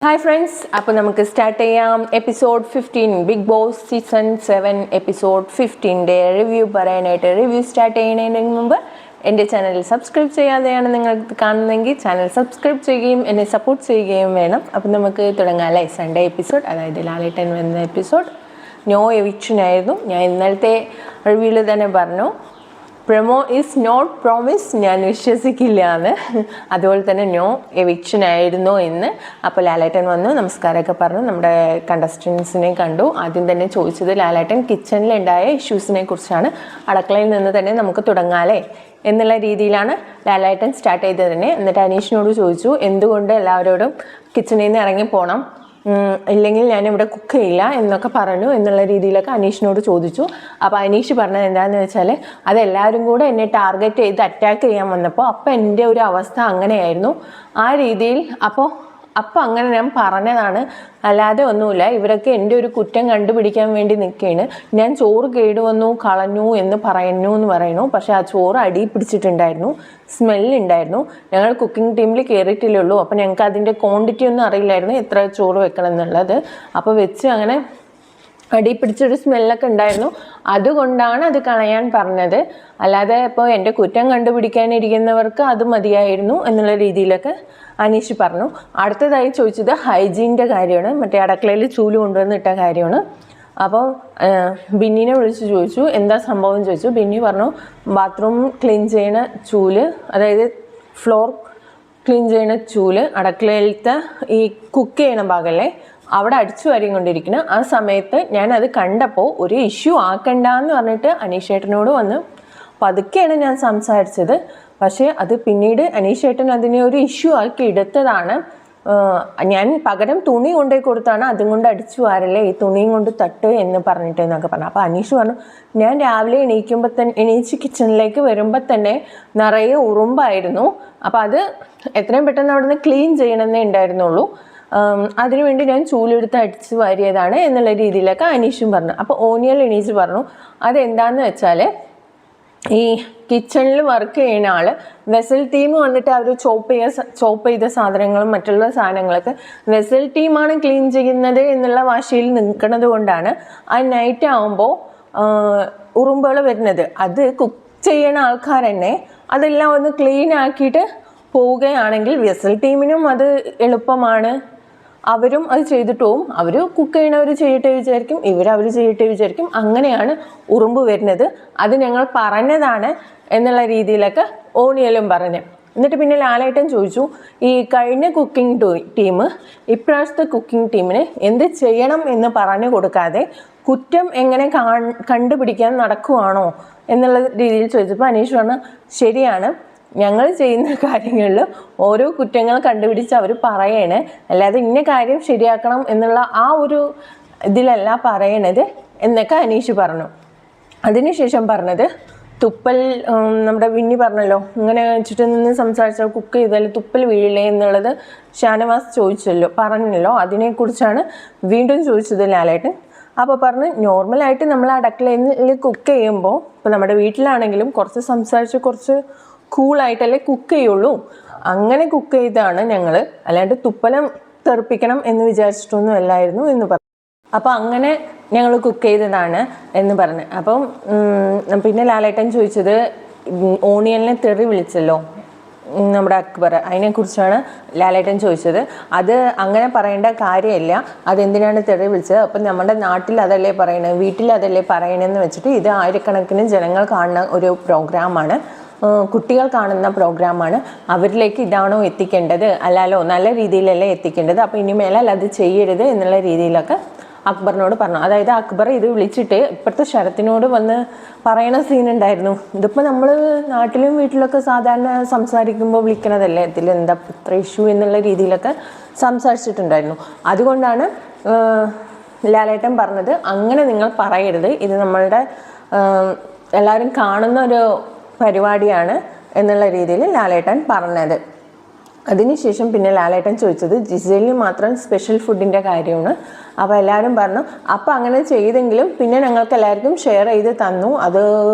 Hi friends, അപ്പോൾ നമുക്ക് start ചെയ്യാം. Episode 15 Bigg Boss season 7 episode 15 review പറയാനായിട്ട്. റിവ്യൂ സ്റ്റാർട്ട് ചെയ്യുന്നതിന് മുമ്പ് എൻ്റെ ചാനൽ സബ്സ്ക്രൈബ് ചെയ്യാതെയാണ് നിങ്ങൾ കാണുന്നതെങ്കിൽ ചാനൽ സബ്സ്ക്രൈബ് ചെയ്യുകയും എന്നെ സപ്പോർട്ട് ചെയ്യുകയും വേണം. അപ്പോൾ നമുക്ക് തുടങ്ങാം അല്ലേ. സൺഡേ എപ്പിസോഡ്, അതായത് ലാലേട്ടൻ വന്ന എപ്പിസോഡ് നോ എവിക്ഷനായിരുന്നു. ഞാൻ ഇന്നലത്തെ റിവ്യൂവിൽ തന്നെ പറഞ്ഞു, പ്രൊമോ ഈസ് നോട്ട് പ്രോമിസ്, ഞാൻ വിശ്വസിക്കില്ല എന്ന്. അതുപോലെ തന്നെ നോ എവിക്ഷൻ ആയിരുന്നു എന്ന്. അപ്പോൾ ലാലേട്ടൻ വന്നു, നമസ്കാരമൊക്കെ പറഞ്ഞു, നമ്മുടെ കണ്ടസ്റ്റൻസിനെ കണ്ടു. ആദ്യം തന്നെ ചോദിച്ചത് ലാലേട്ടൻ കിച്ചണിലുണ്ടായ ഇഷ്യൂസിനെ കുറിച്ചാണ്. അടുക്കളയിൽ നിന്ന് തന്നെ നമുക്ക് തുടങ്ങാമല്ലേ എന്നുള്ള രീതിയിലാണ് ലാലേട്ടൻ സ്റ്റാർട്ട് ചെയ്തത് തന്നെ. എന്നിട്ട് അനീഷിനോട് ചോദിച്ചു, എന്തുകൊണ്ട് എല്ലാവരോടും കിച്ചണിൽ നിന്ന് ഇറങ്ങിപ്പോണം, ഇല്ലെങ്കിൽ ഞാനിവിടെ കുക്ക് ചെയ്യില്ല എന്നൊക്കെ പറഞ്ഞു എന്നുള്ള രീതിയിലൊക്കെ അനീഷിനോട് ചോദിച്ചു. അപ്പോൾ അനീഷ് പറഞ്ഞത് എന്താണെന്ന് വെച്ചാൽ, അതെല്ലാവരും കൂടെ എന്നെ ടാർഗറ്റ് ചെയ്ത് അറ്റാക്ക് ചെയ്യാൻ വന്നപ്പോൾ അപ്പോൾ എൻ്റെ ഒരു അവസ്ഥ അങ്ങനെയായിരുന്നു. ആ രീതിയിൽ അപ്പോൾ അങ്ങനെ ഞാൻ പറഞ്ഞതാണ്, അല്ലാതെ ഒന്നുമില്ല. ഇവരൊക്കെ എൻ്റെ ഒരു കുറ്റം കണ്ടുപിടിക്കാൻ വേണ്ടി നിൽക്കുകയാണ്. ഞാൻ ചോറ് കേടുവന്നു കളഞ്ഞു എന്ന് പറയുന്നു. പക്ഷേ ആ ചോറ് അടി പിടിച്ചിട്ടുണ്ടായിരുന്നു, സ്മെല്ലുണ്ടായിരുന്നു. ഞങ്ങൾ കുക്കിംഗ് ടീമിൽ കയറിയിട്ടില്ലേ ഉള്ളൂ. അപ്പോൾ ഞങ്ങൾക്ക് അതിൻ്റെ ക്വാണ്ടിറ്റി ഒന്നും അറിയില്ലായിരുന്നു എത്ര ചോറ് വെക്കണം എന്നുള്ളത്. അപ്പോൾ വെച്ച് അങ്ങനെ അടി പിടിച്ചൊരു സ്മെല്ലൊക്കെ ഉണ്ടായിരുന്നു. അതുകൊണ്ടാണ് അത് കളയാൻ പറഞ്ഞത്. അല്ലാതെ ഇപ്പോൾ എൻ്റെ കുറ്റം കണ്ടുപിടിക്കാനിരിക്കുന്നവർക്ക് അത് മതിയായിരുന്നു എന്നുള്ള രീതിയിലൊക്കെ അനീഷ് പറഞ്ഞു. അടുത്തതായി ചോദിച്ചത് ഹൈജീൻ്റെ കാര്യമാണ്, മറ്റേ അടുക്കളയിൽ ചൂല് കൊണ്ടുവന്നിട്ട കാര്യമാണ്. അപ്പോൾ ബിന്നിനെ വിളിച്ച് ചോദിച്ചു, എന്താ സംഭവം ചോദിച്ചു. ബിന്നി പറഞ്ഞു, ബാത്റൂം ക്ലീൻ ചെയ്യണ ചൂല്, അതായത് ഫ്ലോർ ക്ലീൻ ചെയ്യണ ചൂല് അടുക്കളയിലത്തെ ഈ കുക്ക് ചെയ്യണ ഭാഗമല്ലേ, അവിടെ അടിച്ചു വാരിക്കൊണ്ടിരിക്കണം. ആ സമയത്ത് ഞാനത് കണ്ടപ്പോൾ ഒരു ഇഷ്യൂ ആക്കണ്ടെന്ന് പറഞ്ഞിട്ട് അനീഷേട്ടനോട് വന്ന് പതുക്കെയാണ് ഞാൻ സംസാരിച്ചത്. പക്ഷേ അത് പിന്നീട് അനീഷേട്ടൻ അതിനെ ഒരു ഇഷ്യൂ ആക്കി എടുത്തതാണ്. ഞാൻ പകരം തുണി കൊണ്ടുപോയി കൊടുത്താണ്, അതും കൊണ്ട് അടിച്ചു വാരല്ലേ, ഈ തുണിയും കൊണ്ട് തട്ട് എന്ന് പറഞ്ഞിട്ട് എന്നൊക്കെ പറഞ്ഞു. അപ്പോൾ അനീഷ് പറഞ്ഞു, ഞാൻ രാവിലെ എണീച്ച് കിച്ചണിലേക്ക് വരുമ്പോൾ തന്നെ നിറയെ ഉറുമ്പായിരുന്നു. അപ്പോൾ അത് എത്രയും പെട്ടെന്ന് അവിടെ നിന്ന് ക്ലീൻ ചെയ്യണമെന്നേ ഉണ്ടായിരുന്നുള്ളൂ. അതിനുവേണ്ടി ഞാൻ ചൂലെടുത്ത് അടിച്ച് വാരിയതാണ് എന്നുള്ള രീതിയിലൊക്കെ അനീഷും പറഞ്ഞു. അപ്പോൾ ഓനിയൽ എണീച്ച് പറഞ്ഞു, അതെന്താണെന്ന് വെച്ചാൽ ഈ കിച്ചണിൽ വർക്ക് ചെയ്യുന്ന ആൾ വെസൽ ടീം വന്നിട്ട് അവർ ചോപ്പ് ചെയ്ത സാധനങ്ങളും മറ്റുള്ള സാധനങ്ങളൊക്കെ വെസൽ ടീമാണ് ക്ലീൻ ചെയ്യുന്നത് എന്നുള്ള വാശിയിൽ നിൽക്കുന്നത് കൊണ്ടാണ് ആ നൈറ്റ് ആകുമ്പോൾ ഉറുമ്പുകൾ വരുന്നത്. അത് കുക്ക് ചെയ്യണ ആൾക്കാർ തന്നെ അതെല്ലാം ഒന്ന് ക്ലീൻ ആക്കിയിട്ട് പോവുകയാണെങ്കിൽ വെസൽ ടീമിനും അത് എളുപ്പമാണ്, അവരും അത് ചെയ്തിട്ട് പോവും. അവർ കുക്ക് ചെയ്യണവർ ചെയ്യട്ടെ വിചാരിക്കും, അവർ ചെയ്യട്ടെ വിചാരിക്കും. അങ്ങനെയാണ് ഉറുമ്പ് വരുന്നത്. അത് ഞങ്ങൾ പറഞ്ഞതാണ് എന്നുള്ള രീതിയിലൊക്കെ ഓണിയലും പറഞ്ഞു. എന്നിട്ട് പിന്നെ ലാലേട്ടൻ ചോദിച്ചു, ഈ കഴിഞ്ഞ കുക്കിംഗ് ടീം ഇപ്രാവശ്യത്തെ കുക്കിംഗ് ടീമിന് എന്ത് ചെയ്യണം എന്ന് പറഞ്ഞു കൊടുക്കാതെ കുറ്റം എങ്ങനെ കണ്ടുപിടിക്കാൻ നടക്കുവാണോ എന്നുള്ള രീതിയിൽ ചോദിച്ചപ്പോൾ അനീഷ് പറഞ്ഞു, ശരിയാണ്, ഞങ്ങൾ ചെയ്യുന്ന കാര്യങ്ങളിൽ ഓരോ കുറ്റങ്ങൾ കണ്ടുപിടിച്ച് അവർ പറയണേ, അല്ലാതെ ഇന്ന കാര്യം ശരിയാക്കണം എന്നുള്ള ആ ഒരു ഇതിലല്ല പറയണത് എന്നൊക്കെ അനീഷ് പറഞ്ഞു. അതിനുശേഷം പറഞ്ഞത് തുപ്പൽ, നമ്മുടെ വിന്നി പറഞ്ഞല്ലോ, ഇങ്ങനെ വെച്ചിട്ട് നിന്ന് സംസാരിച്ചാൽ കുക്ക് ചെയ്താൽ തുപ്പൽ വീഴില്ലേ എന്നുള്ളത് ഷാനവാസ് പറഞ്ഞല്ലോ. അതിനെക്കുറിച്ചാണ് വീണ്ടും ചോദിച്ചത് ലാലേട്ടൻ. അപ്പോൾ പറഞ്ഞ്, നോർമലായിട്ട് നമ്മൾ അടുക്കളയിൽ കുക്ക് ചെയ്യുമ്പോൾ, ഇപ്പോൾ നമ്മുടെ വീട്ടിലാണെങ്കിലും കുറച്ച് സംസാരിച്ച് കുറച്ച് കൂളായിട്ടല്ലേ കുക്ക് ചെയ്യുള്ളൂ. അങ്ങനെ കുക്ക് ചെയ്താണ് ഞങ്ങൾ, അല്ലാണ്ട് തുപ്പലം തെറിപ്പിക്കണം എന്ന് വിചാരിച്ചിട്ടൊന്നും അല്ലായിരുന്നു എന്ന് പറഞ്ഞു. അപ്പോൾ അങ്ങനെ ഞങ്ങൾ കുക്ക് ചെയ്തതാണ് എന്ന് പറഞ്ഞ്. അപ്പം പിന്നെ ലാലേട്ടൻ ചോദിച്ചത്, ഓണിയലിനെ തെറി വിളിച്ചല്ലോ നമ്മുടെ അക്ബർ, അതിനെക്കുറിച്ചാണ് ലാലേട്ടൻ ചോദിച്ചത്. അത് അങ്ങനെ പറയേണ്ട കാര്യമില്ല, അതെന്തിനാണ് തെറി വിളിച്ചത്, അപ്പം നമ്മുടെ നാട്ടിൽ അതല്ലേ പറയണത്, വീട്ടിൽ അതല്ലേ പറയണമെന്ന് വെച്ചിട്ട്, ഇത് ആയിരക്കണക്കിന് ജനങ്ങൾ കാണുന്ന ഒരു പ്രോഗ്രാമാണ്, കുട്ടികൾ കാണുന്ന പ്രോഗ്രാമാണ്, അവരിലേക്ക് ഇതാണോ എത്തിക്കേണ്ടത്, അല്ലല്ലോ നല്ല രീതിയിലല്ലേ എത്തിക്കേണ്ടത്, അപ്പോൾ ഇനി മേലാൽ അത് ചെയ്യരുത് എന്നുള്ള രീതിയിലൊക്കെ അക്ബറിനോട് പറഞ്ഞു. അതായത് അക്ബർ ഇത് വിളിച്ചിട്ട് ഇപ്പോഴത്തെ ശരത്തിനോട് വന്ന് പറയണ സീനുണ്ടായിരുന്നു. ഇതിപ്പോൾ നമ്മൾ നാട്ടിലും വീട്ടിലൊക്കെ സാധാരണ സംസാരിക്കുമ്പോൾ വിളിക്കണതല്ലേ, ഇതിലെന്താ ഇത്ര ഇഷ്യൂ എന്നുള്ള രീതിയിലൊക്കെ സംസാരിച്ചിട്ടുണ്ടായിരുന്നു. അതുകൊണ്ടാണ് ലാലേട്ടൻ പറഞ്ഞത്, അങ്ങനെ നിങ്ങൾ പറയരുത്, ഇത് നമ്മളുടെ എല്ലാവരും കാണുന്ന ഒരു പരിപാടിയാണ് എന്നുള്ള രീതിയിൽ ലാലേട്ടൻ പറഞ്ഞത്. അതിനുശേഷം പിന്നെ ലാലേട്ടൻ ചോദിച്ചത് ജിസേലിന് മാത്രം സ്പെഷ്യൽ ഫുഡിൻ്റെ കാര്യമാണ്. അപ്പോൾ എല്ലാവരും പറഞ്ഞു, അപ്പോൾ അങ്ങനെ ചെയ്തെങ്കിലും പിന്നെ ഞങ്ങൾക്ക് എല്ലാവർക്കും ഷെയർ ചെയ്ത് തന്നു, അത്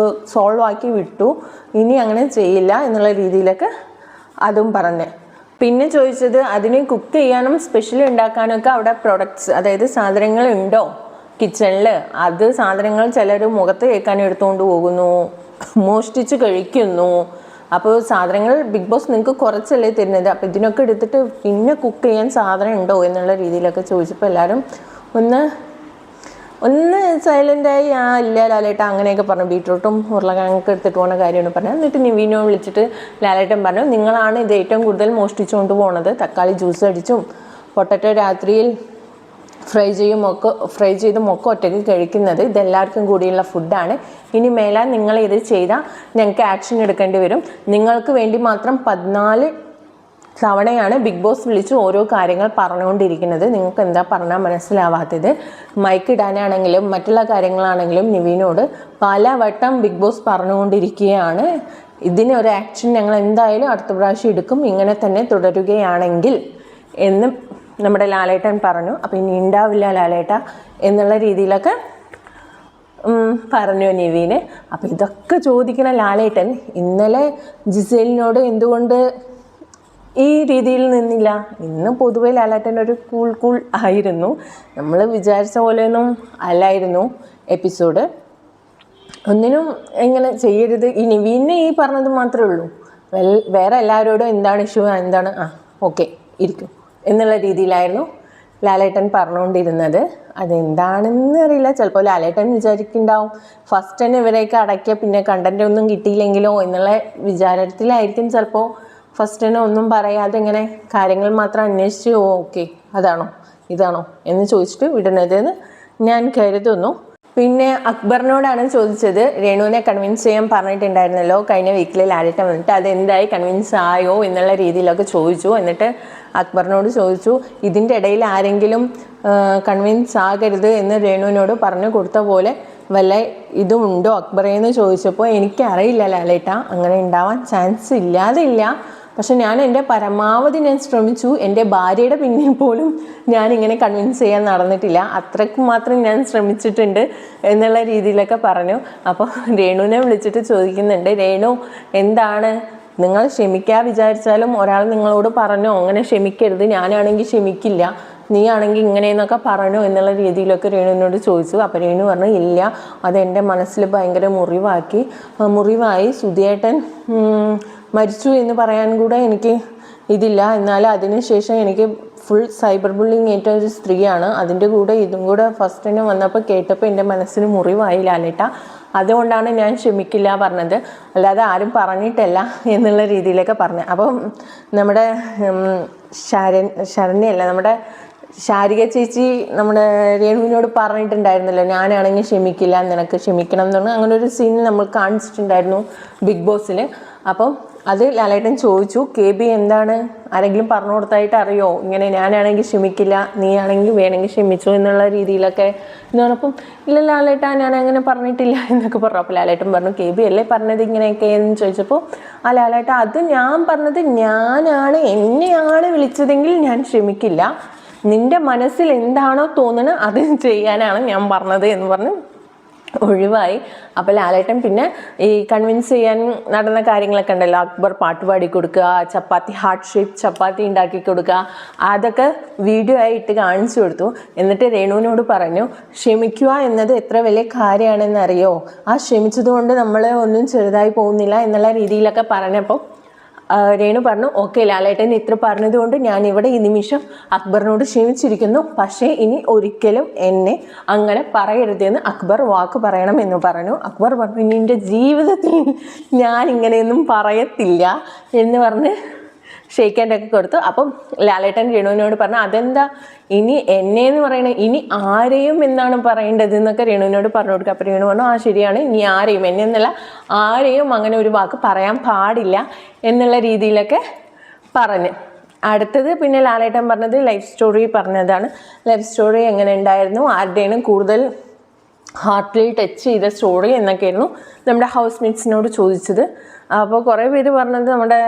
സോൾവ് ആക്കി വിട്ടു, ഇനി അങ്ങനെ ചെയ്യില്ല എന്നുള്ള രീതിയിലൊക്കെ അതും പറഞ്ഞ്. പിന്നെ ചോദിച്ചത് അതിന് കുക്ക് ചെയ്യാനും സ്പെഷ്യൽ ഉണ്ടാക്കാനൊക്കെ അവിടെ പ്രൊഡക്ട്സ്, അതായത് സാധനങ്ങൾ ഉണ്ടോ കിച്ചണിൽ. അത് സാധനങ്ങൾ ചിലർ മുഖത്ത് കേൾക്കാൻ എടുത്തുകൊണ്ട് പോകുന്നു, മോഷ്ടിച്ച് കഴിക്കുന്നു. അപ്പോൾ സാധനങ്ങൾ ബിഗ് ബോസ് നിങ്ങൾക്ക് കുറച്ചല്ലേ തരുന്നത്, അപ്പോൾ ഇതിനൊക്കെ എടുത്തിട്ട് പിന്നെ കുക്ക് ചെയ്യാൻ സാധനം ഉണ്ടോ എന്നുള്ള രീതിയിലൊക്കെ ചോദിച്ചപ്പോൾ എല്ലാവരും ഒന്ന് സൈലൻ്റായി. ഇല്ല ലാലേട്ട അങ്ങനെയൊക്കെ പറഞ്ഞു. ബീട്രൂട്ടും ഉരുളക്കിഴങ്ങൊക്കെ എടുത്തിട്ട് പോകുന്ന കാര്യമാണ് പറഞ്ഞത്. എന്നിട്ട് നിവീനോ വിളിച്ചിട്ട് ലാലേട്ടൻ പറഞ്ഞു, നിങ്ങളാണ് ഇത് ഏറ്റവും കൂടുതൽ മോഷ്ടിച്ചുകൊണ്ട് പോകുന്നത്. തക്കാളി ജ്യൂസ് അടിച്ചും പൊട്ടറ്റോ രാത്രിയിൽ ഫ്രൈ ചെയ്തും ഒക്കെ ഒറ്റയ്ക്ക് കഴിക്കുന്നത്. ഇതെല്ലാവർക്കും കൂടിയുള്ള ഫുഡാണ്. ഇനി മേലാൽ നിങ്ങൾ ഇത് ചെയ്താൽ ഞങ്ങൾക്ക് ആക്ഷൻ എടുക്കേണ്ടി വരും. നിങ്ങൾക്ക് വേണ്ടി മാത്രം 14 തവണയാണ് ബിഗ് ബോസ് വിളിച്ച് ഓരോ കാര്യങ്ങൾ പറഞ്ഞുകൊണ്ടിരിക്കുന്നത്. നിങ്ങൾക്ക് എന്താ പറഞ്ഞാൽ മനസ്സിലാവാത്തത്? മൈക്ക് ഇടാനാണെങ്കിലും മറ്റുള്ള കാര്യങ്ങളാണെങ്കിലും നിവീനോട് പലവട്ടം ബിഗ് ബോസ് പറഞ്ഞുകൊണ്ടിരിക്കുകയാണ്. ഇതിനൊരു ആക്ഷൻ ഞങ്ങൾ എന്തായാലും അടുത്ത പ്രാവശ്യം എടുക്കും, ഇങ്ങനെ തന്നെ തുടരുകയാണെങ്കിൽ എന്ന് നമ്മുടെ ലാലേട്ടൻ പറഞ്ഞു. അപ്പോൾ ഇനി ഉണ്ടാവില്ല ലാലേട്ട എന്നുള്ള രീതിയിലൊക്കെ പറഞ്ഞു നിവീന്. അപ്പോൾ ഇതൊക്കെ ചോദിക്കണ ലാലേട്ടൻ ഇന്നലെ ജിസേലിനോട് എന്തുകൊണ്ട് ഈ രീതിയിൽ നിന്നില്ല? ഇന്ന് പൊതുവെ ലാലേട്ടൻ ഒരു കൂൾ ആയിരുന്നു. നമ്മൾ വിചാരിച്ച പോലെയൊന്നും അല്ലായിരുന്നു എപ്പിസോഡ്. ഒന്നിനും ഇങ്ങനെ ചെയ്യരുത്. ഈ നിവീനെ ഈ പറഞ്ഞത് മാത്രമേ ഉള്ളൂ. വേറെ എല്ലാവരോടും എന്താണ് ഇഷ്യൂ, എന്താണ് ഓക്കെ ഇരിക്കും എന്നുള്ള രീതിയിലായിരുന്നു ലാലേട്ടൻ പറഞ്ഞുകൊണ്ടിരുന്നത്. അതെന്താണെന്ന് അറിയില്ല. ചിലപ്പോൾ ലാലേട്ടൻ വിചാരിക്കുന്നുണ്ടാവും ഫസ്റ്റ് തന്നെ ഇവരെയൊക്കെ അടയ്ക്കുക, പിന്നെ കണ്ടന്റ് ഒന്നും കിട്ടിയില്ലെങ്കിലോ എന്നുള്ള വിചാരത്തിലായിരിക്കും ചിലപ്പോൾ ഫസ്റ്റ് തന്നെ ഒന്നും പറയാതെ ഇങ്ങനെ കാര്യങ്ങൾ മാത്രം അന്വേഷിച്ച് ഓക്കെ അതാണോ ഇതാണോ എന്ന് ചോദിച്ചിട്ട് വിടുന്നതെന്ന് ഞാൻ കരുതുന്നു. പിന്നെ അക്ബറിനോടാണ് ചോദിച്ചത്. രേണുവിനെ കൺവിൻസ് ചെയ്യാൻ പറഞ്ഞിട്ടുണ്ടായിരുന്നല്ലോ കഴിഞ്ഞ വീക്കിൽ ലാലേട്ടൻ വന്നിട്ട്, അതെന്തായി, കൺവിൻസ് ആയോ എന്നുള്ള രീതിയിലൊക്കെ ചോദിച്ചു. എന്നിട്ട് അക്ബറിനോട് ചോദിച്ചു, ഇതിൻ്റെ ഇടയിൽ ആരെങ്കിലും കൺവിൻസ് ആകരുത് എന്ന് രേണുവിനോട് പറഞ്ഞു കൊടുത്ത പോലെ വല്ല ഇതും ഉണ്ടോ അക്ബറേന്ന് ചോദിച്ചപ്പോൾ, എനിക്കറിയില്ല ലാലേട്ട, അങ്ങനെ ഉണ്ടാവാൻ ചാൻസ് ഇല്ലാതില്ല. പക്ഷെ ഞാൻ എൻ്റെ പരമാവധി ഞാൻ ശ്രമിച്ചു. എൻ്റെ ഭാര്യയുടെ പിന്നിൽ പോലും ഞാനിങ്ങനെ കൺവിൻസ് ചെയ്യാൻ നടന്നിട്ടില്ല, അത്രയ്ക്ക് മാത്രം ഞാൻ ശ്രമിച്ചിട്ടുണ്ട് എന്നുള്ള രീതിയിലൊക്കെ പറഞ്ഞു. അപ്പോൾ രേണുവിനെ വിളിച്ചിട്ട് ചോദിക്കുന്നുണ്ട്, രേണു എന്താണ് നിങ്ങൾ ക്ഷമിക്കാൻ വിചാരിച്ചാലും ഒരാൾ നിങ്ങളോട് പറഞ്ഞോ അങ്ങനെ ക്ഷമിക്കരുത്, ഞാനാണെങ്കിൽ ക്ഷമിക്കില്ല, നീ ആണെങ്കിൽ ഇങ്ങനെയെന്നൊക്കെ പറഞ്ഞോ എന്നുള്ള രീതിയിലൊക്കെ രേണുവിനോട് ചോദിച്ചു. അപ്പോൾ രേണു പറഞ്ഞു, ഇല്ല, അതെൻ്റെ മനസ്സിൽ ഭയങ്കര മുറിവായി. സുധിയേട്ടൻ മരിച്ചു എന്ന് പറയാൻ കൂടെ എനിക്ക് ഇതില്ല. എന്നാൽ അതിനുശേഷം എനിക്ക് ഫുൾ സൈബർ ബുള്ളിങ് ഏറ്റ ഒരു സ്ത്രീയാണ്. അതിൻ്റെ കൂടെ ഇതും കൂടെ ഫസ്റ്റ് തന്നെ വന്നപ്പോൾ കേട്ടപ്പോൾ എൻ്റെ മനസ്സിന് മുറിവായി ലാലേട്ട. അതുകൊണ്ടാണ് ഞാൻ ക്ഷമിക്കില്ല പറഞ്ഞത്, അല്ലാതെ ആരും പറഞ്ഞിട്ടല്ല എന്നുള്ള രീതിയിലൊക്കെ പറഞ്ഞു. അപ്പം നമ്മുടെ ശരണ്യല്ല, നമ്മുടെ ശാരിക ചേച്ചി നമ്മുടെ രേണുവിനോട് പറഞ്ഞിട്ടുണ്ടായിരുന്നല്ലോ, ഞാനാണെങ്കിൽ ക്ഷമിക്കില്ല, നിനക്ക് ക്ഷമിക്കണം എന്ന് പറഞ്ഞാൽ അങ്ങനെ ഒരു സീൻ നമ്മൾ കാണിച്ചിട്ടുണ്ടായിരുന്നു ബിഗ് ബോസിൽ. അപ്പം അത് ലാലേട്ടൻ ചോദിച്ചു, KB എന്താണ് ആരെങ്കിലും പറഞ്ഞു കൊടുത്തായിട്ട് അറിയോ, ഇങ്ങനെ ഞാനാണെങ്കിൽ ക്ഷമിക്കില്ല, നീ ആണെങ്കിൽ വേണമെങ്കിൽ ക്ഷമിച്ചു എന്നുള്ള രീതിയിലൊക്കെ എന്ന് പറഞ്ഞപ്പം, ഇല്ല ലാലേട്ട ഞാൻ അങ്ങനെ പറഞ്ഞിട്ടില്ല എന്നൊക്കെ പറഞ്ഞു. അപ്പോൾ ലാലേട്ടൻ പറഞ്ഞു, KB അല്ലേ പറഞ്ഞത് ഇങ്ങനെയൊക്കെ എന്ന് ചോദിച്ചപ്പോൾ, ആ ലാലേട്ട അത് ഞാൻ പറഞ്ഞത് എന്നെയാണ് വിളിച്ചതെങ്കിൽ ഞാൻ ക്ഷമിക്കില്ല, നിന്റെ മനസ്സിൽ എന്താണോ തോന്നുന്നത് അത് ചെയ്യാനാണ് ഞാൻ പറഞ്ഞത് എന്ന് പറഞ്ഞ് ഒഴിവായി. അപ്പോൾ ലാലേട്ടൻ പിന്നെ ഈ കൺവിൻസ് ചെയ്യാൻ നടന്ന കാര്യങ്ങളൊക്കെ ഉണ്ടല്ലോ, അക്ബർ പാട്ട് പാടി കൊടുക്കുക, ചപ്പാത്തി ഹാർട്ട് ഷേപ്പ് ചപ്പാത്തി ഉണ്ടാക്കി കൊടുക്കുക, അതൊക്കെ വീഡിയോ ആയിട്ട് കാണിച്ചു കൊടുത്തു. എന്നിട്ട് രേണുവിനോട് പറഞ്ഞു, ക്ഷമിക്കുക എന്നത് എത്ര വലിയ കാര്യമാണെന്ന് അറിയോ, ആ ക്ഷമിച്ചതുകൊണ്ട് നമ്മൾ ഒന്നും ചെറുതായി പോകുന്നില്ല എന്നുള്ള രീതിയിലൊക്കെ പറഞ്ഞപ്പോൾ രേണു പറഞ്ഞു, ഓക്കെ ലാലേട്ടൻ ഇത്ര പറഞ്ഞതുകൊണ്ട് ഞാൻ ഇവിടെ ഈ നിമിഷം അക്ബറിനോട് ക്ഷമിച്ചിരിക്കുന്നു, പക്ഷേ ഇനി ഒരിക്കലും എന്നെ അങ്ങനെ പറയരുതെന്ന് അക്ബർ വാക്ക് പറയണം എന്ന് പറഞ്ഞു. അക്ബർ പറഞ്ഞു, ഇനി എൻ്റെ ജീവിതത്തിൽ ഞാൻ ഇങ്ങനെയൊന്നും പറയത്തില്ല എന്ന് പറഞ്ഞ് ഷേക്ക് ഹാൻഡൊക്കെ കൊടുത്തു. അപ്പം ലാലേട്ടൻ രേണുവിനോട് പറഞ്ഞു, അതെന്താ ഇനി എന്നെന്ന് പറയണത്, ഇനി ആരെയും എന്നാണ് പറയേണ്ടത് എന്നൊക്കെ രേണുവിനോട് പറഞ്ഞു കൊടുക്കുക. അപ്പോൾ രേണു പറഞ്ഞു, ശരിയാണ്, ഇനി ആരെയും, എന്നെ എന്നല്ല ആരെയും അങ്ങനെ ഒരു വാക്ക് പറയാൻ പാടില്ല എന്നുള്ള രീതിയിലൊക്കെ പറഞ്ഞ്. അടുത്തത് പിന്നെ ലാലേട്ടൻ പറഞ്ഞത് ലൈഫ് സ്റ്റോറി പറഞ്ഞതാണ്. ലൈഫ് സ്റ്റോറി എങ്ങനെ ഉണ്ടായിരുന്നു, ആരുടെയും കൂടുതൽ ഹാർട്ടിൽ ടച്ച് ചെയ്ത സ്റ്റോറി എന്നൊക്കെയായിരുന്നു നമ്മുടെ ഹൗസ് മേറ്റ്സിനോട് ചോദിച്ചത്. അപ്പോൾ കുറേ പേര് പറഞ്ഞത് നമ്മുടെ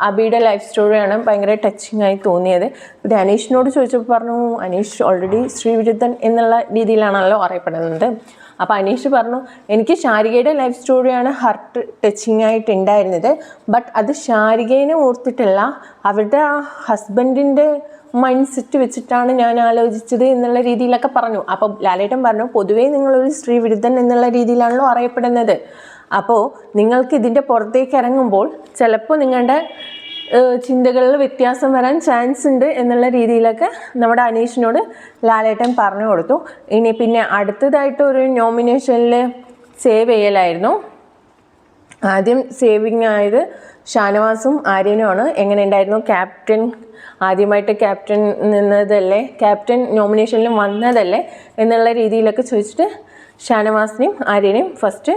അബിയുടെ ലൈഫ് സ്റ്റോറിയാണ് ഭയങ്കര ടച്ചിങ് ആയി തോന്നിയത്. പിന്നെ അനീഷിനോട് ചോദിച്ചപ്പോൾ പറഞ്ഞു, അനീഷ് ഓൾറെഡി ശ്രീവിരുദ്ധൻ എന്നുള്ള രീതിയിലാണല്ലോ അറിയപ്പെടുന്നത്. അപ്പോൾ അനീഷ് പറഞ്ഞു എനിക്ക് ശാരികയുടെ ലൈഫ് സ്റ്റോറിയാണ് ഹാർട്ട് ടച്ചിങ് ആയിട്ടുണ്ടായിരുന്നത്, ബട്ട് അത് ശാരികേനെ ഓർത്തിട്ടല്ല, അവരുടെ ആ ഹസ്ബൻഡിൻ്റെ മൈൻഡ് സെറ്റ് വെച്ചിട്ടാണ് ഞാൻ ആലോചിച്ചത് എന്നുള്ള രീതിയിലൊക്കെ പറഞ്ഞു. അപ്പോൾ ലാലേട്ടൻ പറഞ്ഞു പൊതുവേ നിങ്ങളൊരു സ്ത്രീ വിരുദ്ധൻ എന്നുള്ള രീതിയിലാണല്ലോ അറിയപ്പെടുന്നത്, അപ്പോൾ നിങ്ങൾക്ക് ഇതിൻ്റെ പുറത്തേക്ക് ഇറങ്ങുമ്പോൾ ചിലപ്പോൾ നിങ്ങളുടെ ചിന്തകളിൽ വ്യത്യാസം വരാൻ ചാൻസ് ഉണ്ട് എന്നുള്ള രീതിയിലൊക്കെ നമ്മുടെ അനീഷിനോട് ലാലേട്ടൻ പറഞ്ഞു കൊടുത്തു. ഇനി പിന്നെ അടുത്തതായിട്ട് ഒരു നോമിനേഷനിൽ സേവ് ചെയ്യലായിരുന്നു. ആദ്യം സേവിങ് ആയത് ഷാനവാസും ആര്യനുമാണ്. എങ്ങനെ ഉണ്ടായിരുന്നു? ക്യാപ്റ്റൻ ആദ്യമായിട്ട് ക്യാപ്റ്റൻ നിന്നതല്ലേ, ക്യാപ്റ്റൻ നോമിനേഷനിൽ വന്നതല്ലേ എന്നുള്ള രീതിയിലൊക്കെ ചോദിച്ചിട്ട് ഷാനവാസിനെയും ആര്യനെയും ഫസ്റ്റ്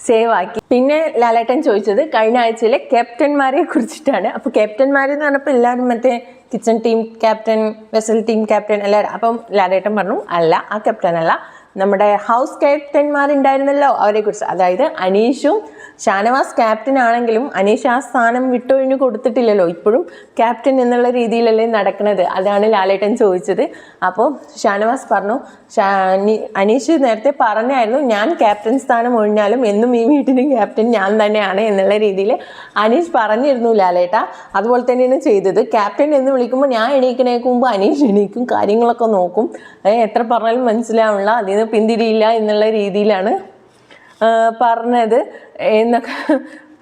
സേവ് ആക്കി. പിന്നെ ലാലേട്ടൻ ചോദിച്ചത് കഴിഞ്ഞ ആഴ്ചയിലെ ക്യാപ്റ്റന്മാരെ കുറിച്ചിട്ടാണ്. അപ്പോൾ ക്യാപ്റ്റന്മാരെന്ന് പറഞ്ഞപ്പോൾ എല്ലാവരും മറ്റേ kitchen team captain, vessel team captain എല്ലാവരും. അപ്പം ലാലേട്ടൻ പറഞ്ഞു അല്ല, ആ ക്യാപ്റ്റൻ അല്ല, നമ്മുടെ ഹൗസ് ക്യാപ്റ്റന്മാരുണ്ടായിരുന്നല്ലോ അവരെ കുറിച്ച്. അതായത് അനീഷും ഷാനവാസ് ക്യാപ്റ്റൻ ആണെങ്കിലും അനീഷ് ആ സ്ഥാനം വിട്ടൊഴിഞ്ഞു കൊടുത്തിട്ടില്ലല്ലോ, ഇപ്പോഴും ക്യാപ്റ്റൻ എന്നുള്ള രീതിയിലല്ലേ നടക്കുന്നത്. അതാണ് ലാലേട്ടൻ ചോദിച്ചത്. അപ്പോൾ ഷാനവാസ് പറഞ്ഞു അനീഷ് നേരത്തെ പറഞ്ഞായിരുന്നു ഞാൻ ക്യാപ്റ്റൻ സ്ഥാനം ഒഴിഞ്ഞാലും എന്നും ഈ വീട്ടിന് ക്യാപ്റ്റൻ ഞാൻ തന്നെയാണ് എന്നുള്ള രീതിയിൽ അനീഷ് പറഞ്ഞിരുന്നു ലാലേട്ട. അതുപോലെ തന്നെയാണ് ചെയ്തത്. ക്യാപ്റ്റൻ എന്ന് വിളിക്കുമ്പോൾ ഞാൻ എണീക്കണേക്ക് മുമ്പ് അനീഷ് എണീക്കും, കാര്യങ്ങളൊക്കെ നോക്കും, എത്ര പറഞ്ഞാലും മനസ്സിലാവില്ല, അതിൽ നിന്ന് പിന്തിരിയില്ല എന്നുള്ള രീതിയിലാണ് പറഞ്ഞത് എന്നൊക്കെ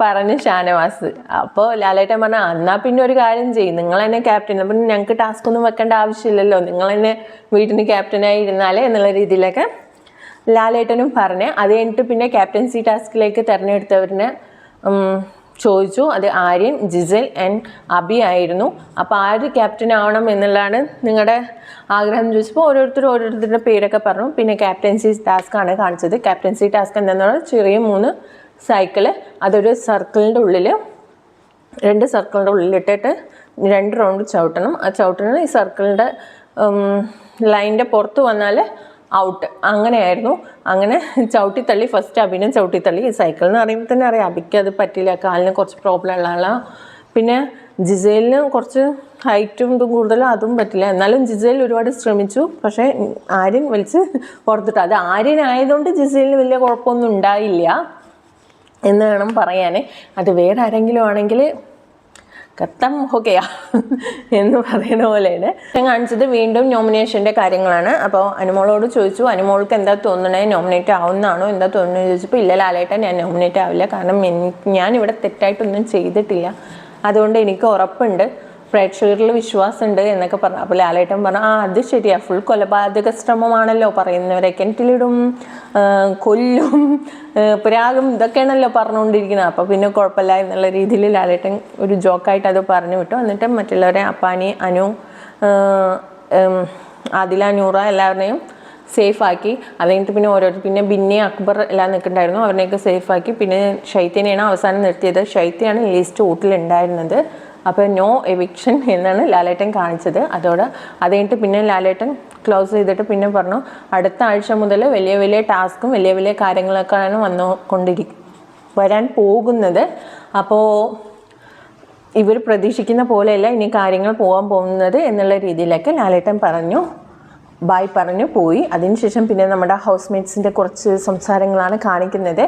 പറഞ്ഞ് ഷാനവാസ്. അപ്പോൾ ലാലേട്ടൻ പറഞ്ഞാൽ എന്നാൽ പിന്നെ ഒരു കാര്യം ചെയ്യും, നിങ്ങൾ തന്നെ ക്യാപ്റ്റൻ, അപ്പം ഞങ്ങൾക്ക് ടാസ്ക് ഒന്നും വെക്കേണ്ട ആവശ്യമില്ലല്ലോ, നിങ്ങൾ തന്നെ വീട്ടിന് ക്യാപ്റ്റനായി ഇരുന്നാലേ എന്നുള്ള രീതിയിലൊക്കെ ലാലേട്ടനും പറഞ്ഞ്. അത് കഴിഞ്ഞിട്ട് പിന്നെ ക്യാപ്റ്റൻസി ടാസ്കിലേക്ക് തിരഞ്ഞെടുത്തവരിനെ ചോദിച്ചു. അത് ആര്യൻ, ജിസൽ ആൻഡ് അബി ആയിരുന്നു. അപ്പോൾ ആര് ക്യാപ്റ്റൻ ആവണം എന്നുള്ളതാണ് നിങ്ങളുടെ ആഗ്രഹം ചോദിച്ചപ്പോൾ ഓരോരുത്തരുടെ പേരൊക്കെ പറഞ്ഞു. പിന്നെ ക്യാപ്റ്റൻസി ടാസ്ക് ആണ് കാണിച്ചത്. ക്യാപ്റ്റൻസി ടാസ്ക് എന്താണെന്ന് പറഞ്ഞാൽ ചെറിയ 3 സൈക്കിള് അതൊരു സർക്കിളിൻ്റെ ഉള്ളിൽ 2 സർക്കിളിൻ്റെ ഉള്ളിലിട്ടിട്ട് 2 റൗണ്ട് ചവിട്ടണം. ആ ചവിട്ടുന്നത് ഈ സർക്കിളിൻ്റെ ലൈനിൻ്റെ പുറത്ത് വന്നാൽ ഔട്ട്, അങ്ങനെയായിരുന്നു. അങ്ങനെ ചവിട്ടിത്തള്ളി ഫസ്റ്റ് അഭിനെ ചവിട്ടിത്തള്ളി. ഈ സൈക്കിൾ എന്ന് പറയുമ്പോൾ തന്നെ അറിയാം അഭിക്ക് അത് പറ്റില്ല, കാലിന് കുറച്ച് പ്രോബ്ലം ഉള്ള ആളാണ്. പിന്നെ ജിസേലിന് കുറച്ച് ഹൈറ്റും ഇതും കൂടുതലും, അതും പറ്റില്ല. എന്നാലും ജിസേൽ ഒരുപാട് ശ്രമിച്ചു, പക്ഷേ ആര്യൻ വലിച്ച് പുറത്തിട്ടു. അത് ആര്യനായതുകൊണ്ട് ജിസേലിന് വലിയ കുഴപ്പമൊന്നും ഉണ്ടായില്ല എന്ന് വേണം പറയാൻ. അത് വേറെ ആരെങ്കിലും ആണെങ്കിൽ കത്തം ഹോക്കെയാ എന്ന് പറയുന്ന പോലെയാണ്. ഞാൻ കാണിച്ചത് വീണ്ടും നോമിനേഷൻ്റെ കാര്യങ്ങളാണ്. അപ്പോൾ അനുമോളോട് ചോദിച്ചു അനുമോൾക്ക് എന്താ തോന്നണേ, നോമിനേറ്റ് ആവുന്നതാണോ എന്താ തോന്നുന്നത് ചോദിച്ചപ്പോൾ ഇല്ല ലാലേട്ടൻ ഞാൻ നോമിനേറ്റ് ആവില്ല, കാരണം ഞാനിവിടെ തെറ്റായിട്ടൊന്നും ചെയ്തിട്ടില്ല, അതുകൊണ്ട് എനിക്ക് ഉറപ്പുണ്ട്, പ്രേക്ഷകരിൽ വിശ്വാസമുണ്ട് എന്നൊക്കെ പറഞ്ഞു. അപ്പോൾ ലാലേട്ടൻ പറഞ്ഞു അത് ശരിയാ, ഫുൾ കൊലപാതക ശ്രമമാണല്ലോ പറയുന്നവരെ കിണറ്റിലിടും, കൊല്ലും, പുരാഗം, ഇതൊക്കെയാണല്ലോ പറഞ്ഞുകൊണ്ടിരിക്കുന്നത്, അപ്പോൾ പിന്നെ കുഴപ്പമില്ല എന്നുള്ള രീതിയിൽ ലാലേട്ടൻ ഒരു ജോക്കായിട്ട് അത് പറഞ്ഞു വിട്ടു. എന്നിട്ട് മറ്റുള്ളവരെ അപ്പാനി, അനു, ആദില, നൂറ എല്ലാവരുടെയും സേഫാക്കി. അത് കഴിഞ്ഞിട്ട് പിന്നെ പിന്നെ ബിന്നി, അക്ബർ എല്ലാം നിൽക്കുന്നുണ്ടായിരുന്നു, അവരെയൊക്കെ സേഫാക്കി. പിന്നെ ഷൈത്യനെയാണ് അവസാനം നിർത്തിയത്. ഷൈത്യയാണ് ലിസ്റ്റ് വോട്ടിലുണ്ടായിരുന്നത്. അപ്പോൾ നോ എവിക്ഷൻ എന്നാണ് ലാലേട്ടൻ കാണിച്ചത്. അത് കഴിഞ്ഞിട്ട് പിന്നെ ലാലേട്ടൻ ക്ലോസ് ചെയ്തിട്ട് പിന്നെ പറഞ്ഞു അടുത്ത ആഴ്ച മുതൽ വലിയ വലിയ ടാസ്കും വലിയ വലിയ കാര്യങ്ങളൊക്കെയാണ് വരാൻ പോകുന്നത്. അപ്പോൾ ഇവർ പ്രതീക്ഷിക്കുന്ന പോലെയല്ല ഇനി കാര്യങ്ങൾ പോകാൻ പോകുന്നത് എന്നുള്ള രീതിയിലൊക്കെ ലാലേട്ടൻ പറഞ്ഞു. ബായ് പറഞ്ഞു പോയി. അതിനുശേഷം പിന്നെ നമ്മുടെ ഹൗസ് മേറ്റ്സിൻ്റെ കുറച്ച് സംസാരങ്ങളാണ് കാണിക്കുന്നത്.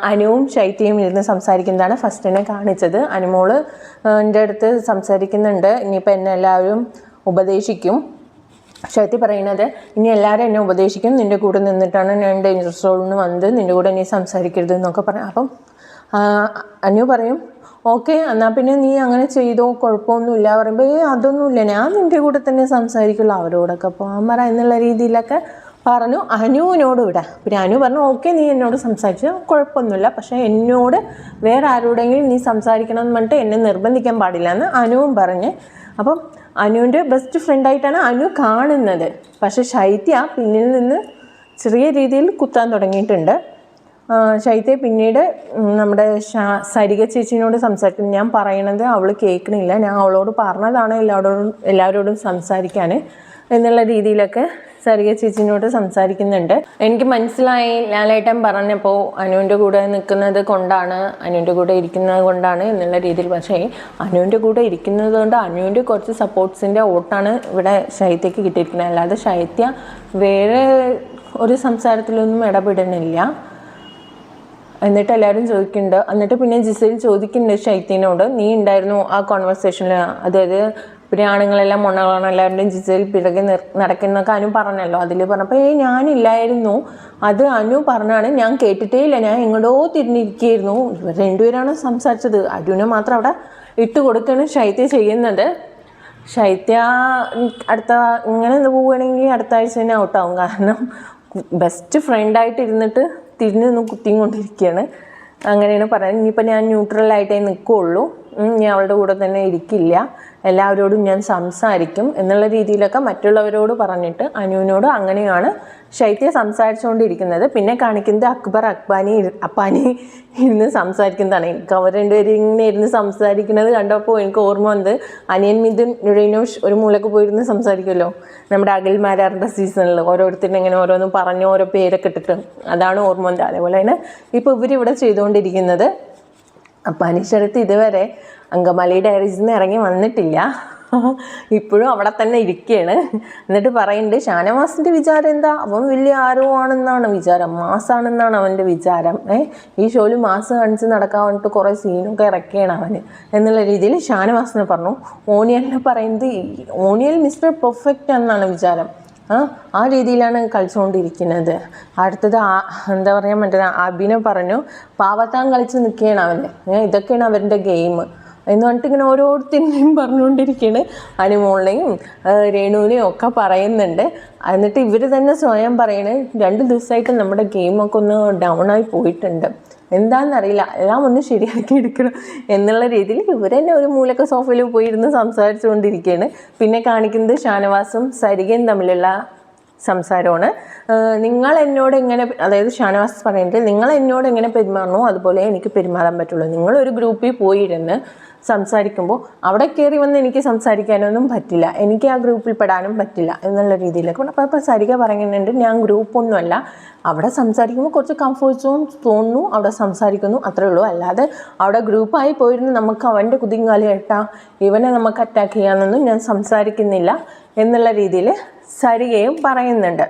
അനുവും ശൈത്യയും ഇരുന്ന് സംസാരിക്കുന്നതാണ് ഫസ്റ്റ് തന്നെ കാണിച്ചത്. അനുമോള് എൻ്റെ അടുത്ത് സംസാരിക്കുന്നുണ്ട്, ഇനിയിപ്പോൾ എന്നെ എല്ലാവരും ഉപദേശിക്കും. ശൈത്യ പറയുന്നത് ഇനി എല്ലാവരും എന്നെ ഉപദേശിക്കും, നിൻ്റെ കൂടെ നിന്നിട്ടാണ് ഞാൻ ഡേഞ്ചർ സോണിന് വന്നത്, നിൻ്റെ കൂടെ നീ സംസാരിക്കരുത് എന്നൊക്കെ പറയും. അപ്പം അനു പറയും ഓക്കെ എന്നാൽ പിന്നെ നീ അങ്ങനെ ചെയ്തോ, കുഴപ്പമൊന്നുമില്ല പറയുമ്പോൾ അതൊന്നുമില്ല, ഞാൻ നിൻ്റെ കൂടെ തന്നെ സംസാരിക്കുള്ളൂ, അവരോടൊക്കെ പോകാൻ പറ എന്നുള്ള രീതിയിലൊക്കെ പറഞ്ഞു അനുവിനോട് വിടാം. പിന്നെ അനു പറഞ്ഞു ഓക്കെ നീ എന്നോട് സംസാരിച്ചു കുഴപ്പമൊന്നുമില്ല, പക്ഷേ എന്നോട് വേറെ ആരോടെങ്കിലും നീ സംസാരിക്കണം എന്ന് പറഞ്ഞിട്ട് എന്നെ നിർബന്ധിക്കാൻ പാടില്ല എന്ന് അനുവും പറഞ്ഞ്. അപ്പം അനുവിൻ്റെ ബെസ്റ്റ് ഫ്രണ്ടായിട്ടാണ് അനു കാണുന്നത്. പക്ഷേ ശൈത്യ പിന്നിൽ നിന്ന് ചെറിയ രീതിയിൽ കുത്താൻ തുടങ്ങിയിട്ടുണ്ട്. ശൈത്യ പിന്നീട് നമ്മുടെ സരിക ചേച്ചിനോട് സംസാരിക്കുന്നു, ഞാൻ പറയണത് അവൾ കേൾക്കണില്ല, ഞാൻ അവളോട് പറഞ്ഞതാണ് എല്ലാവരോടും സംസാരിക്കാൻ എന്നുള്ള രീതിയിലൊക്കെ സരിക ചേച്ചിനോട് സംസാരിക്കുന്നുണ്ട്. എനിക്ക് മനസ്സിലായി ലാലേട്ടൻ പറഞ്ഞപ്പോൾ അനുവിൻ്റെ കൂടെ നിൽക്കുന്നത് കൊണ്ടാണ്, അനുവിൻ്റെ കൂടെ ഇരിക്കുന്നത് കൊണ്ടാണ് എന്നുള്ള രീതിയിൽ. പക്ഷേ അനുവിൻ്റെ കൂടെ ഇരിക്കുന്നത് കൊണ്ട് അനുവിൻ്റെ കുറച്ച് സപ്പോർട്ട്സിൻ്റെ വോട്ടാണ് ഇവിടെ ശൈത്യക്ക് കിട്ടിയിരിക്കുന്നത്. അല്ലാതെ ശൈത്യ വേറെ ഒരു സംസാരത്തിലൊന്നും ഇടപെടുന്നില്ല. എന്നിട്ട് എല്ലാവരും ചോദിക്കുന്നുണ്ട്. എന്നിട്ട് പിന്നെ ജിസയിൽ ചോദിക്കുന്നുണ്ട് ശൈത്യനോട്, നീ ഉണ്ടായിരുന്നു ആ കോൺവെർസേഷനിൽ, അതായത് പിന്നെ ആണുങ്ങളെല്ലാം മുണകളാണ് എല്ലാവരുടെയും ജിസയിൽ പിറകെ നടക്കുന്നൊക്കെ അനു പറഞ്ഞല്ലോ. അതിൽ പറഞ്ഞപ്പോൾ ഞാനില്ലായിരുന്നു, അത് അനു പറഞ്ഞാണ്, ഞാൻ കേട്ടിട്ടേ ഇല്ല, ഞാൻ എങ്ങോട്ടോ തിരിഞ്ഞിരിക്കുകയായിരുന്നു. ഇവർ രണ്ടുപേരാണ് സംസാരിച്ചത്. അനുവിനെ മാത്രം അവിടെ ഇട്ട് കൊടുക്കുകയാണ് ശൈത്യ ചെയ്യുന്നത്. ശൈത്യ അടുത്ത ഇങ്ങനെ പോവുകയാണെങ്കിൽ അടുത്ത ആഴ്ച തന്നെ ഔട്ടാവും. കാരണം ബെസ്റ്റ് ഫ്രണ്ടായിട്ട് ഇരുന്നിട്ട് തിരിഞ്ഞ് നിന്ന് കുത്തിയും കൊണ്ടിരിക്കുകയാണ്. അങ്ങനെയാണ് പറയുന്നത്. ഇനിയിപ്പോൾ ഞാൻ ന്യൂട്രലായിട്ടേ നിൽക്കുകയുള്ളൂ, ഞാൻ അവളുടെ കൂടെ തന്നെ ഇരിക്കില്ല, എല്ലാവരോടും ഞാൻ സംസാരിക്കും എന്നുള്ള രീതിയിലൊക്കെ മറ്റുള്ളവരോട് പറഞ്ഞിട്ട് അനുവിനോട് അങ്ങനെയാണ് ശൈത്യ സംസാരിച്ചുകൊണ്ടിരിക്കുന്നത്. പിന്നെ കാണിക്കുന്നത് അപ്പാനി ഇരുന്ന് സംസാരിക്കുന്നതാണ്. എനിക്ക് അവർ രണ്ടുപേരും ഇങ്ങനെ ഇരുന്ന് സംസാരിക്കുന്നത് കണ്ടപ്പോൾ എനിക്ക് ഓർമ്മ വന്നത് അനിയൻ മിഥുൻ റിനോഷ് ഒരു മൂലക്ക് പോയിരുന്ന് സംസാരിക്കുമല്ലോ നമ്മുടെ അഖിൽമാരാറിൻ്റെ സീസണിൽ, ഓരോരുത്തരും ഇങ്ങനെ ഓരോന്നും പറഞ്ഞ് ഓരോ പേരൊക്കെ ഇട്ടിട്ട്, അതാണ് ഓർമ്മ വന്നത്. അതേപോലെ തന്നെ ഇപ്പോൾ ഇവരിവിടെ ചെയ്തുകൊണ്ടിരിക്കുന്നത്. അപ്പാനി ശരത്ത് ഇതുവരെ അങ്കമാലി ഡയറീസിൽ നിന്ന് ഇറങ്ങി വന്നിട്ടില്ല, ഇപ്പോഴും അവിടെ തന്നെ ഇരിക്കുകയാണ്. എന്നിട്ട് പറയുന്നുണ്ട് ഷാനവാസിൻ്റെ വിചാരം എന്താ, അവൻ വലിയ ആരോ ആണെന്നാണ് വിചാരം, മാസാണെന്നാണ് അവൻ്റെ വിചാരം. ഈ ഷോയിൽ മാസ് കാണിച്ച് നടക്കാൻ വേണ്ടിയിട്ട് കുറേ സീനൊക്കെ ഇറക്കുകയാണ് അവന് എന്നുള്ള രീതിയിൽ ഷാനവാസിനെ പറഞ്ഞു. ഓണിയലിനെ പറയുന്നത് ഓണിയൽ മിസ്റ്റർ പെർഫെക്റ്റ് എന്നാണ് വിചാരം. ആ രീതിയിലാണ് കളിച്ചുകൊണ്ടിരിക്കുന്നത്. അടുത്തത് എന്താ പറയുക, മറ്റേ അഭിനെ പറഞ്ഞു പാവത്താൻ കളിച്ച് നിൽക്കുകയാണ് അവൻ്റെ, ഇതൊക്കെയാണ് അവരുടെ ഗെയിം എന്ന് പറഞ്ഞിട്ട് ഇങ്ങനെ ഓരോരുത്തരെയും പറഞ്ഞുകൊണ്ടിരിക്കുകയാണ്. അനുമോളിനെയും രേണുവിനെയും ഒക്കെ പറയുന്നുണ്ട്. എന്നിട്ട് ഇവർ തന്നെ സ്വയം പറയണേ 2 ദിവസമായിട്ട് നമ്മുടെ ഗെയിമൊക്കെ ഒന്ന് ഡൗണായി പോയിട്ടുണ്ട്, എന്താണെന്നറിയില്ല, എല്ലാം ഒന്ന് ശരിയാക്കി എടുക്കണം എന്നുള്ള രീതിയിൽ ഇവർ തന്നെ ഒരു മൂലക്ക സോഫയിൽ പോയിരുന്ന് സംസാരിച്ചു കൊണ്ടിരിക്കുകയാണ്. പിന്നെ കാണിക്കുന്നത് ഷാനവാസും സരികയും തമ്മിലുള്ള സംസാരമാണ്. നിങ്ങൾ എന്നോട് എങ്ങനെ, അതായത് ഷാനവാസ് പറയുന്നത് നിങ്ങൾ എന്നോട് എങ്ങനെ പെരുമാറണോ അതുപോലെ എനിക്ക് പെരുമാറാൻ പറ്റുള്ളൂ. നിങ്ങളൊരു ഗ്രൂപ്പിൽ പോയിരുന്ന് സംസാരിക്കുമ്പോൾ അവിടെ കയറി വന്ന് എനിക്ക് സംസാരിക്കാനൊന്നും പറ്റില്ല, എനിക്ക് ആ ഗ്രൂപ്പിൽ പെടാനും പറ്റില്ല എന്നുള്ള രീതിയിലൊക്കെ. അപ്പോൾ സരിക പറയുന്നുണ്ട് ഞാൻ ഗ്രൂപ്പൊന്നുമല്ല, അവിടെ സംസാരിക്കുമ്പോൾ കുറച്ച് കംഫർട്ട് സോൺ തോന്നുന്നു, അവിടെ സംസാരിക്കുന്നു, അത്രേ ഉള്ളൂ. അല്ലാതെ അവിടെ ഗ്രൂപ്പായി പോയിരുന്ന് നമുക്ക് അവൻ്റെ കുതിങ്കാലി കേട്ടാ ഇവനെ നമുക്ക് അറ്റാക്ക് ചെയ്യാമെന്നൊന്നും ഞാൻ സംസാരിക്കുന്നില്ല എന്നുള്ള രീതിയിൽ സരികയും പറയുന്നുണ്ട്.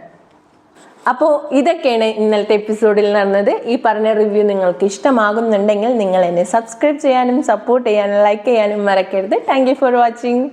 അപ്പോൾ ഇതൊക്കെയാണ് ഇന്നലത്തെ എപ്പിസോഡിൽ നടന്നത്. ഈ പറഞ്ഞ റിവ്യൂ നിങ്ങൾക്ക് ഇഷ്ടമാകുന്നുണ്ടെങ്കിൽ നിങ്ങൾ എന്നെ സബ്സ്ക്രൈബ് ചെയ്യാനും സപ്പോർട്ട് ചെയ്യാനും ലൈക്ക് ചെയ്യാനും മറക്കരുത്. Thank you for watching.